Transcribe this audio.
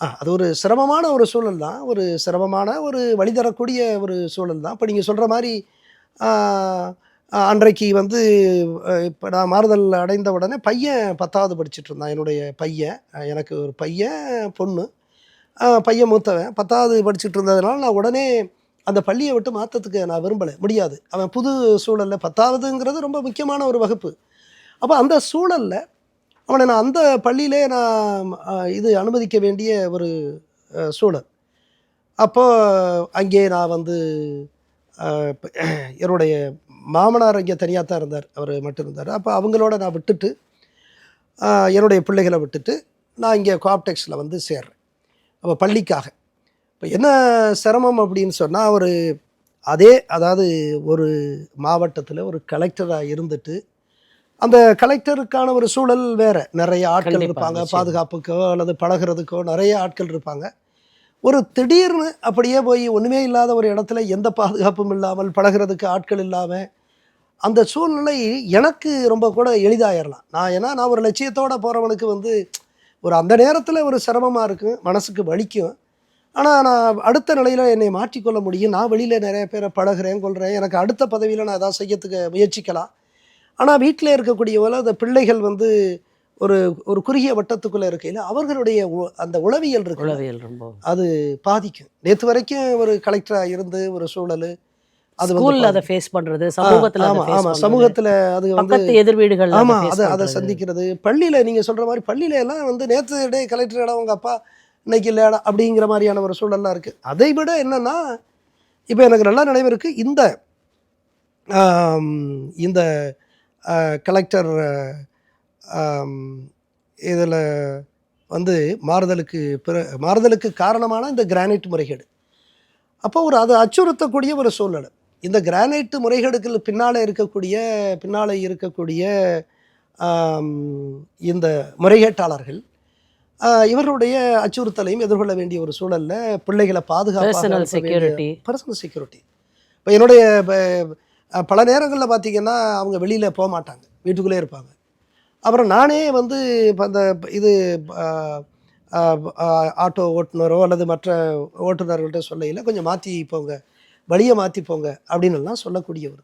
அது ஒரு சிரமமான ஒரு சூழல் தான். ஒரு சிரமமான ஒரு வழி தரக்கூடிய ஒரு சூழல் தான். இப்ப நீங்க சொல்ற மாரி ஆ அன்றைக்கு வந்து இப்ப நான் மாறுதல் அடைந்த உடனே பையன் 10வது படிச்சுட்டு இருந்தான். என்னுடைய பையன். எனக்கு ஒரு பையன், பொண்ணு. பையன் மூத்தவன். 10வது படிச்சுட்டு இருந்ததுனால, நான் உடனே அந்த பள்ளிய விட்டு மாத்தத்துக்கு நான் விரும்பல. முடியாது. அவன் புது சூழல்ல 10வதுங்கிறது ரொம்ப முக்கியமான ஒரு வகுப்பு. அப்ப அந்த சூழல்ல அவன நான் அந்த பள்ளியிலே நான் இது அனுமதிக்க வேண்டிய ஒரு சூழல். அப்போ அங்கே நான் வந்து அ ப என்னுடைய மாமனார் அங்கே தனியா தான் இருந்தார். அவரு மட்டும் இருந்தாரு. அப்ப அவங்களோட நான் விட்டுட்டு, என்னுடைய பிள்ளைகள விட்டுட்டு, நான் இங்கே கோஆப்டெக்ஸ்ல வந்து சேர்றேன். அப்ப பள்ளிக்காக. இப்ப என்ன சிரமம் அப்படின்னு சொன்னா, அதாவது ஒரு மாவட்டத்தில ஒரு கலெக்டரா இருந்துட்டு, அந்த கலெக்டருக்கான ஒரு சூழல் வேற. நெறைய ஆட்கள் கண்டிப்பா, இருப்பாங்க. நிச்சயமா. பாதுகாப்புக்கோ அல்லது பழகுறதுக்கோ நெறைய ஆட்கள் இருப்பாங்க. ஒரு திடீர்னு அப்படியே போய் ஒண்ணுமே இல்லாத ஒரு இடத்துல எந்த பாதுகாப்பும் இல்லாமல், பழகுறதுக்கு ஆட்கள் இல்லாம, அந்த சூழ்நிலை எனக்கு ரொம்ப கூட எளிதாயிரலாம். நான் ஒரு லட்சியத்தோட போறவனுக்கு வந்து ஒரு அந்த நேரத்துல ஒரு சிரமமா இருக்கும். மனசுக்கு வலிக்கும். ஆனா, நான் அடுத்த நிலையில என்னை மாற்றிக்கொள்ள முடியும். நான் வெளியில நெறைய பேர பழகுறேன், கொள்றேன். எனக்கு அடுத்த பதவியில நான் ஏதாவது செய்யறதுக்கு முயற்சிக்கலாம். ஆனா, வீட்ல இருக்கக்கூடியவள அந்த பிள்ளைகள் வந்து ஒரு ஒரு குறுகிய வட்டத்துக்குள்ள இருக்கையில, அவர்களுடைய அந்த உளவியல் இருக்குல்ல, உளவியல் ரொம்ப அது பாதிக்கும். நேத்து வரைக்கும் ஒரு கலெக்டரா இருந்து ஒரு சூழலு, அது வந்து ஸ்கூல்ல அத பாதிக்கும். ஃபேஸ் பண்றது, சமூகத்துல அத ஆமா, ஃபேஸ் ஆமா. பண்றது, சமூகத்துல அது வந்து பக்கத்து எதிர் வீடுகள்ல அத ஆமா. ஃபேஸ் அத பண்றது. சந்திக்கிறது. பள்ளியில நீங்க சொல்ற மாரி பள்ளியில எல்லாம் வந்து நேத்து டேய் கலெக்டர்டா உங்க அப்பா, இன்னைக்கு இல்லடா அப்படிங்கிற மாரியான ஒரு சூழல்லாம் இருக்கு. அதை விட என்னன்னா, இப்ப எனக்கு நல்லா நினைவு இருக்கு. ஆம் இந்த கலெக்டர் ஆம் இதில வந்து மாறுதலுக்கு காரணமான இந்த கிரானைட் முறைகேடு. அப்போ அது அச்சுறுத்தக்கூடிய ஒரு சூழ்நிலை. இந்த கிரானைட் முறைகேடுகள் பின்னால இருக்கக்கூடிய ஆம், இந்த முறைகேட்டாளர்கள் இவர்களுடைய அச்சுறுத்தலையும் எதிர்கொள்ள வேண்டிய ஒரு சூழல்ல பிள்ளைகள பாதுகாப்பாக பெர்சனல் அனுப்ப வேண்டிய செக்யூரிட்டி. Personal security. இப்ப என்னுடைய பல நேரங்கள்ல பார்த்தீங்கன்னா, அவங்க வெளியில போமாட்டாங்க. வீட்டுக்குள்ளேயே இருப்பாங்க. அப்புறம் நானே வந்து இப்ப அந்த இது அ அ அ ஆட்டோ ஓட்டுநரோ அல்லது மற்ற ஓட்டுநர்கள்ட்ட சொல்லையில, "கொஞ்சம் மாத்தி போங்க. வழிய மாத்தி போங்க." அப்படின்னுலாம் சொல்லக்கூடியவர்.